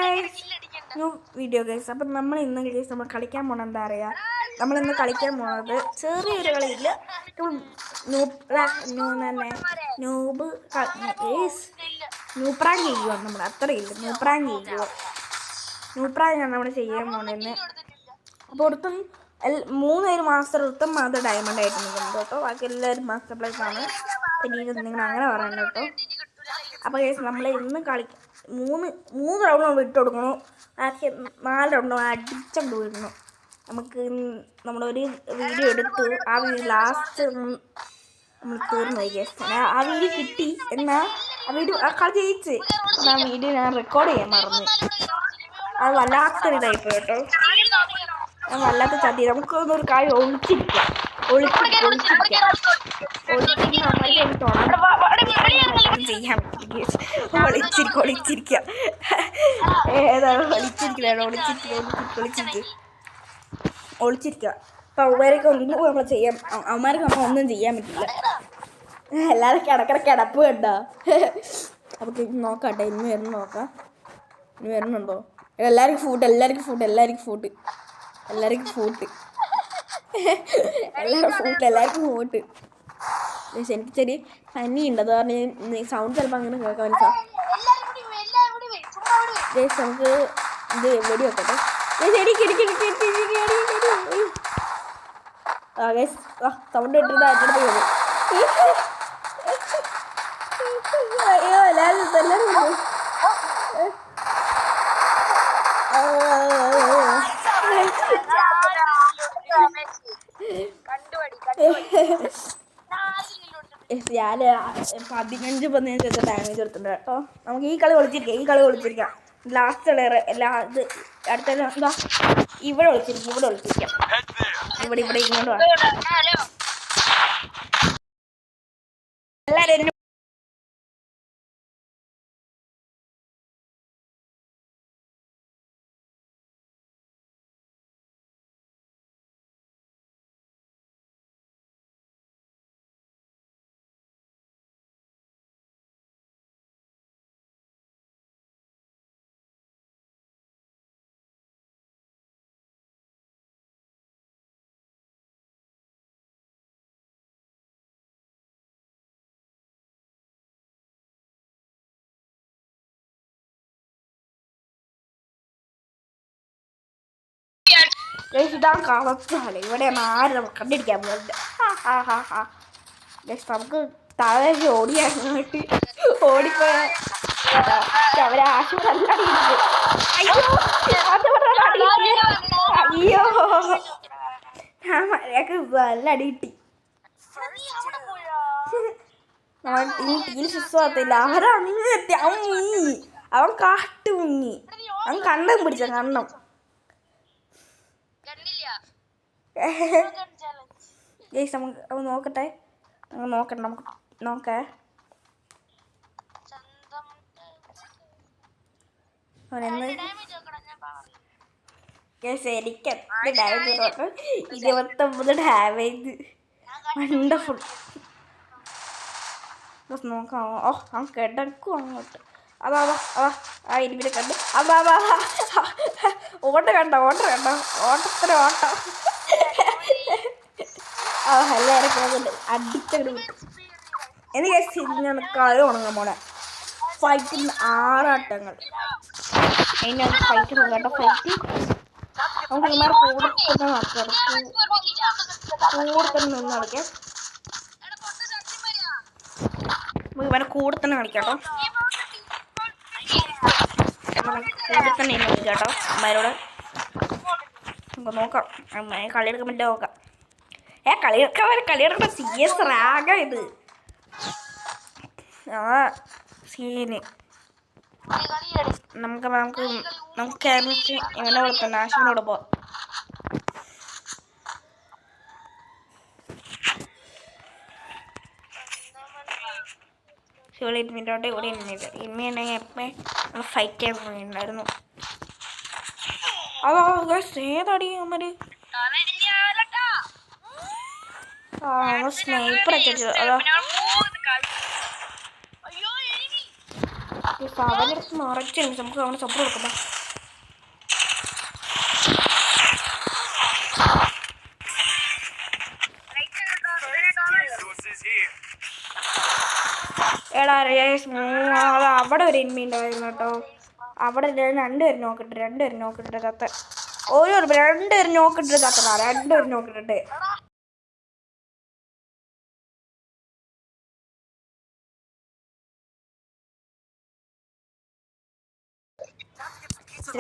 Guys new video guys. അപ്പം നമ്മൾ ഇന്ന് ഗൈസ് നമ്മൾ കളിക്കാൻ പോകണം. എന്താ പറയുക, നമ്മളിന്ന് കളിക്കാൻ പോകുന്നത് ചെറിയൊരു കളിയില്ല, ന്യൂപ്രാങ്ക് ചെയ്യുക. നമ്മൾ അത്രയില്ല, ന്യൂപ്രാങ്കാണ് നമ്മൾ ചെയ്യാൻ പോകണമെന്ന്. അപ്പോൾ ഒടുത്തും 3 പേര് മാസ്റ്റർ, ഒട്ടും മാത്രം ഡയമണ്ട് ആയിട്ട് നിൽക്കുന്നത് കേട്ടോ. ബാക്കി എല്ലാവരും മാസ്റ്റർ പ്ലേസ് ആണ്. പിന്നെ നിങ്ങൾ അങ്ങനെ പറയണ്ട കേട്ടോ. അപ്പോൾ ഗൈസ് നമ്മൾ ഇന്ന് മൂന്ന് റൗണ്ട് നമ്മൾ ഇട്ട് കൊടുക്കണം. ബാക്കി 4 റൗണ്ട് അടിച്ചോണ്ട് വിടണം. നമുക്ക് നമ്മളൊരു വീഡിയോ എടുത്തു, ആ വീഡിയോ ലാസ്റ്റ് നമ്മൾ തീർന്നു പോയി ഗൈസ്. ആ വീഡിയോ കിട്ടി, എന്നാൽ ആ വീഡിയോ കളി ജയിച്ച്, ആ വീഡിയോ ഞാൻ റെക്കോർഡ് ചെയ്യാൻ മറന്നു. അത് വല്ലാത്തൊരു ഇതായിപ്പോയി കേട്ടോ, വല്ലാത്ത ചതി. നമുക്കൊന്നൊരു കാര്യം ഒളിച്ചിരിക്കാം. ചെയ്യാൻ ഒളിച്ചിരിക്കാം. ഏതാണ് ഒളിച്ചിരിക്കുക. അപ്പം അവന്മാരൊക്കെ ഒന്നും നമ്മൾ ചെയ്യാം, അവന്മാർക്ക് നമ്മൾ ഒന്നും ചെയ്യാൻ പറ്റില്ല. എല്ലാവരും കിടപ്പ് കണ്ടോ. നമുക്ക് നോക്കാട്ടെ, ഇന്ന് വരുന്ന നോക്കാം. ഇനി വരുന്നുണ്ടോ? എല്ലാവർക്കും ഫൂട്ട്. എല്ലാവരും ഫൂട്ട്. എനിക്ക് ചെറിയ പനിയുണ്ട്, അത് പറഞ്ഞ് സൗണ്ട് ചിലപ്പോൾ അങ്ങനെ കേൾക്കാൻ നമുക്ക് ഇത് വെടി വെക്കട്ടെ. സൗണ്ട് ഇട്ടിട്ട് അതിനടുത്ത് പോകും. അയ്യോ എല്ലാവരും ഞാൻ 15 ഡാമേജ് കൊടുത്തിട്ടുണ്ട് കേട്ടോ. നമുക്ക് ഈ കളി ഒളിച്ചിരിക്കാം. ലാസ്റ്റ് എല്ലാ ഇത് അടുത്ത എന്താ ഇവിടെ ഒളിച്ചിരിക്കാം. ഇവിടെ ഇങ്ങോട്ട് എല്ലാവരും ഇതാണ് കളച്ചാല്. ഇവിടെയാണ് ആരും നമുക്ക് കണ്ടിരിക്കാൻ പോകുന്നത്. നമുക്ക് താഴേക്ക് ഓടിയാങ്ങോട്ട് ഓടിപ്പോയ അവരെ ആശുപത്രി അയ്യോ ഞാൻ മഴയൊക്കെ നല്ല അടി കിട്ടി. വിശ്വാസത്തില്ല, അവരങ്ങെത്തി. അവൻ കാട്ടു മുങ്ങി. അവൻ കണ്ണം പിടിച്ച കണ്ണം. നമുക്ക് നോക്കട്ടെ, നമുക്ക് നോക്കേ. എനിക്ക് 29 ഡാമേജ്. വണ്ടർഫുൾ. നോക്കാം. അവൻ കിടക്കും അങ്ങോട്ട്. അതാ ആ ഇരുവിനെ കണ്ട്. ഓട്ടം കണ്ടോ ഓട്ടത്തിന് ഓട്ടം. എല്ലാവരും അടിച്ചങ്ങോട്ട് വിട്ടു. എനിക്ക് ഞാൻ കളി ഉണങ്ങാൻ പോണെ. ഫൈറ്റിന് 6 ആട്ടങ്ങൾ. അതിനകത്ത് ഫൈറ്റ് നോക്കട്ടെ. ഫൈറ്റ് നമുക്ക് ഇമാരെ കൂടെ തന്നെ നടക്കാം. നിന്ന് കളിക്കാം. നമുക്ക് ഇവരെ കൂടെ തന്നെ കളിക്കാട്ടോ. കളിക്കാട്ടോ അമ്മമാരോട്. നമുക്ക് നോക്കാം അമ്മയെ കളിയെടുക്കാൻ പറ്റുമോ നോക്കാം. കളിയെടുക്കണ CS റാഗ ഇത്. സീന് നമുക്ക് ഇവനെ കൊടുക്കാം. നാശിനോട് പോവാം. മിനിറ്റോട്ടെ കൂടി ഇമ്മയുണ്ടെങ്കിൽ എപ്പോൾ ഫൈറ്റ് ചെയ്യാൻ പോയിട്ടുണ്ടായിരുന്നു. അതോ ഏതടി അമ്മര് സ്നൈപ്പർ അടിച്ചു. അതോ അവൻ്റെ അടുത്ത് നിറച്ചുണ്ട്, നമുക്ക് അവനെ സപ്പോർട്ട് കൊടുക്കാം. എടാ അവിടെ ഒരു എനിമി ഉണ്ടായിരുന്നു കേട്ടോ. അവിടെ രണ്ടുപേരും നോക്കിട്ട് കത്ത ഓരോ രണ്ടുപേരും നോക്കിട്ട് കത്തണ രണ്ടുപേരും നോക്കിട്ട്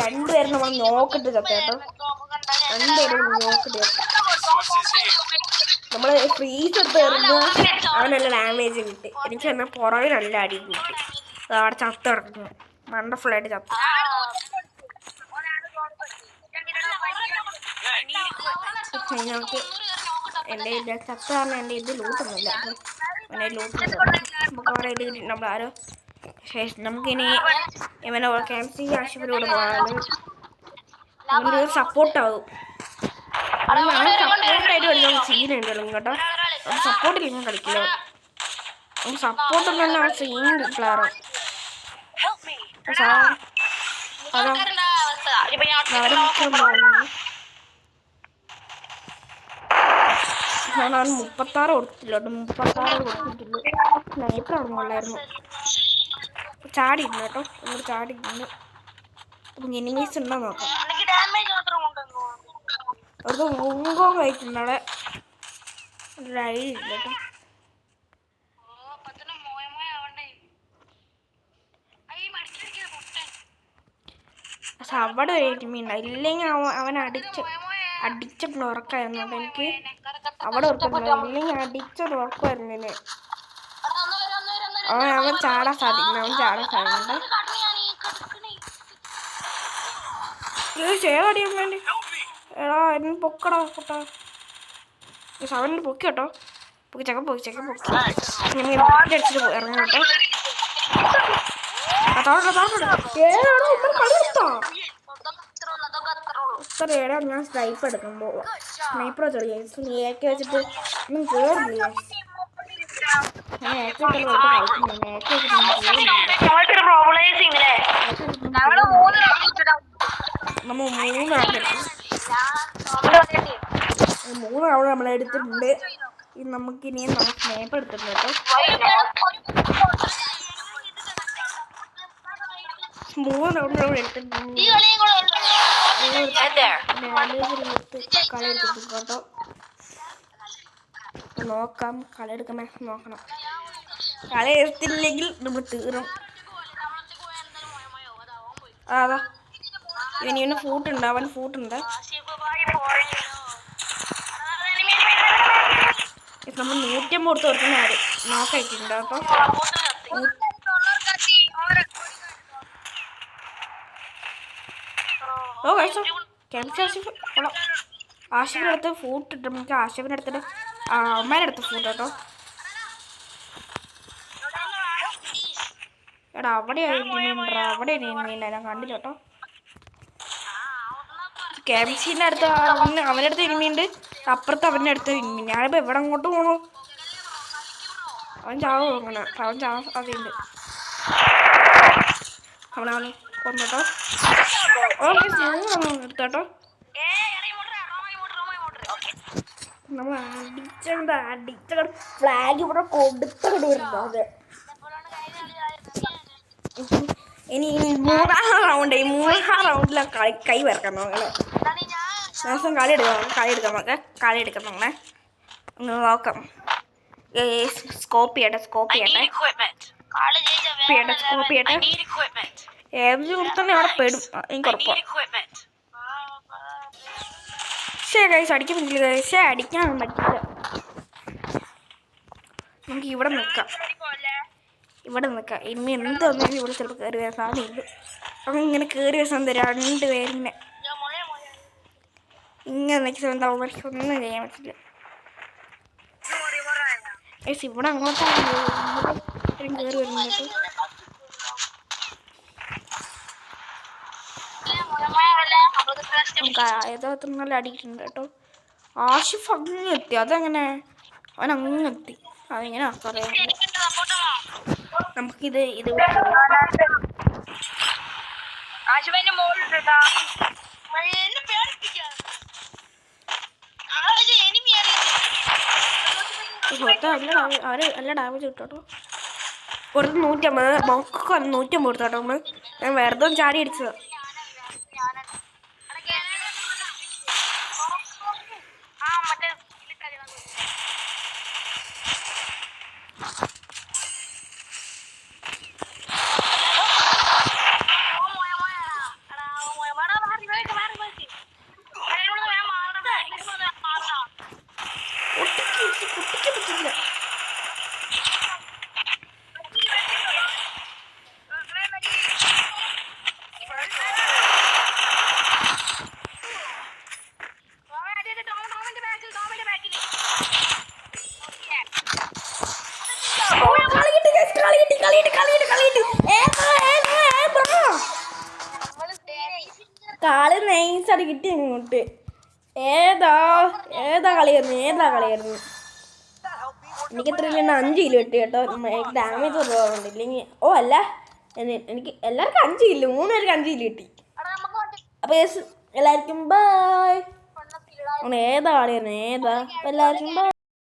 രണ്ടുപേരും നമ്മൾ നോക്കിട്ട് കത്ത കേട്ടോ. രണ്ടുപേരും നോക്കിട്ട് നമ്മള് ഫ്രീസ് എടുത്ത് എറിഞ്ഞു അവനല്ല ഡാമേജ് കിട്ടി. എനിക്ക് തന്നെ പുറകെ നല്ല അടി കിട്ടി. അവിടെ ചത്ത് കിടക്കുന്നു, വണ്ടർഫുള്ളായിട്ട് ചത്ത്. നമുക്ക് എൻ്റെ ചത്ത കാരണം എൻ്റെ ഇത് ലൂട്ടൊന്നുമില്ല. എൻ്റെ ലൂട്ടൊന്നും നമുക്ക് അവിടെ ഇത് നമ്മൾ ആരോ ശേഷം നമുക്കിനി ഇവനെ ക്യാമ്പ് ആശുപത്രിയോട് പോകാനും അവനൊരു സപ്പോർട്ടാവും. സപ്പോർട്ടായിട്ട് കളിക്കാൻ സീനുണ്ടല്ലോ കേട്ടോ. സപ്പോർട്ടിൽ ഞാൻ കളിക്കില്ല. സപ്പോർട്ട് തന്നെ ആ സീൻ പ്ലെയറാണ്. ഞാൻ 36 കൊടുത്തില്ല, 36 കൊടുത്തിട്ടുള്ളൂ. സ്നൈപ്പർ ഇറങ്ങുള്ളായിരുന്നു. ചാടിയിരുന്നു കേട്ടോ, നമ്മൾ ചാടിയിരുന്നു. എനിമീസ് ഉണ്ടോ നോക്കാം. അവിടുത്തെ ഊങ്കോ കഴിക്കുന്നു അവിടെ ഒരു ഐഡിയ ഇല്ല കേട്ടോ. പക്ഷെ അവിടെ ഒരു എനിമി ഉണ്ടായി. ഇല്ലെങ്കിൽ അവൻ അടിച്ച ഉറക്കായിരുന്നു. അപ്പം എനിക്ക് അവിടെ ഉറപ്പില്ല, ഇല്ലെങ്കിൽ അടിച്ചൊരു ഉറക്കമായിരുന്നു എന്നെ. അവൻ ചാടാൻ സാധിക്കുന്നുണ്ട്. ഏതടിയാൻ വേണ്ടി എടാ എന്നെ പൊക്കടാ പൊട്ടാ. അവനെ പൊക്കി കേട്ടോ, ചെക്കൻ പൊക്കി അടിച്ചിട്ട് ഇറങ്ങും കേട്ടോ. ഏടാ ഞാൻ സ്നൈപ്പ് എടുക്കുമ്പോ സ്നൈപ്പർ ഏക്കെ വെച്ചിട്ട് ഒന്നും കേറില്ല. നമ്മൾ 3 റൗണ്ട് നമ്മളെടുത്തിട്ടുണ്ട്. നമുക്കിനി സ്നൈപ്പ് എടുത്തിട്ടുണ്ട് കേട്ടോ. 3 റൗണ്ട് നമ്മൾ എടുത്തിട്ടുണ്ട്. കളി എടുത്തിട്ടുണ്ട് കേട്ടോ. നോക്കാം, കളി എടുക്കാൻ നോക്കണം. കളി എടുത്തില്ലെങ്കിൽ നമ്മൾ തീറും. അതാ ഇവന് ഫൂട്ടുണ്ട്, അവൻ ഫൂട്ടുണ്ട്. നമ്മൾ 150 കൊടുത്ത് കൊടുക്കുന്ന ആര് നോക്കിയിട്ടുണ്ട് കേട്ടോ. ഓ കഴിച്ചോ ആശിഫിൻ്റെ അടുത്ത് ഫൂട്ട് ഇട്ട് നമുക്ക് ആശിഫിൻ്റെ അടുത്തിട്ട് അമ്മേൻ്റെ അടുത്ത് ഫൂട്ട് കേട്ടോ. എടാ അവിടെ എനിമിയുണ്ട്, ഞാൻ കണ്ടില്ല കേട്ടോ. KFCൻ്റെ അടുത്ത് അവൻ്റെ അടുത്ത് എനിമിയുണ്ട്, അപ്പുറത്ത് അവൻ്റെ അടുത്ത് എനിമി. ഞാനിപ്പോൾ എവിടെ അങ്ങോട്ട് പോകണോ? അവൻ ചാവ് അങ്ങനെ അവൻ ചാവാൻ സാധ്യതയുണ്ട്. അവനവൻ കൊണ്ടോ എടുത്തോട്ടോ. നമ്മൾ അടിച്ച ഫ്ലാഗ് ഇവിടെ കൊടുത്തിട്ട് വരുന്നു. അതെ ഇനി 3-ാം റൗണ്ടിലാണ് കൈ വരക്കാൻ നോക്കണേ. ദിവസം കളി എടുക്കാം നോക്കണേ. നോക്കാം. സ്കോപ്പ് ചെയ്യട്ടെ ഏത് തന്നെ അവിടെ പെടും, എനിക്ക് ഉറപ്പാണ്. ഗൈസ് അടിക്കാൻ പറ്റില്ല, അടിക്കാൻ പറ്റില്ല. നമുക്ക് ഇവിടെ നിൽക്കാം. ഇനി എന്തൊന്നും ഇവിടെ ചിലപ്പോൾ കയറി വരാൻ സാധ്യതയുണ്ട്. അപ്പം ഇങ്ങനെ കയറി വരാൻ 2 പേരിങ്ങനെ നിൽക്കുന്ന ഒന്നും ചെയ്യാൻ പറ്റില്ല. ഇവിടെ അങ്ങോട്ടാണ് കയറി വരുന്നത്. ഏതോ നല്ല അടിയിട്ടുണ്ട് കേട്ടോ. ആഷിഫ് അങ്ങ് എത്തി, അതെങ്ങനെ അവൻ അങ്ങ് എത്തി, അതെങ്ങനെ പറയാം. നമുക്കിത് അവര് നല്ല ഡാമേജ് കിട്ടോ. ഒരു 150 മൊക്കെ 150 കൊടുത്തോട്ടോ നമ്മള്. ഞാൻ വെറുതെ ചാടി അടിച്ചതാ. കളി നൈസായിട്ട് കിട്ടി ഇങ്ങോട്ട്. ഏതാ കളിയായിരുന്നു. എനിക്ക് എത്ര 5 കിലോ കിട്ടി കേട്ടോ. ഡാമേജ് കുറവുണ്ട്. ഇല്ലെങ്കിൽ അല്ല, എനിക്ക് എല്ലാവർക്കും 5 കിലോ, 3 പേർക്ക് 5 കിലോ കിട്ടി. അപ്പോൾ എല്ലാവർക്കും ബൈ. ഏതാ കളിയായിരുന്നു എല്ലാവർക്കും ബൈ.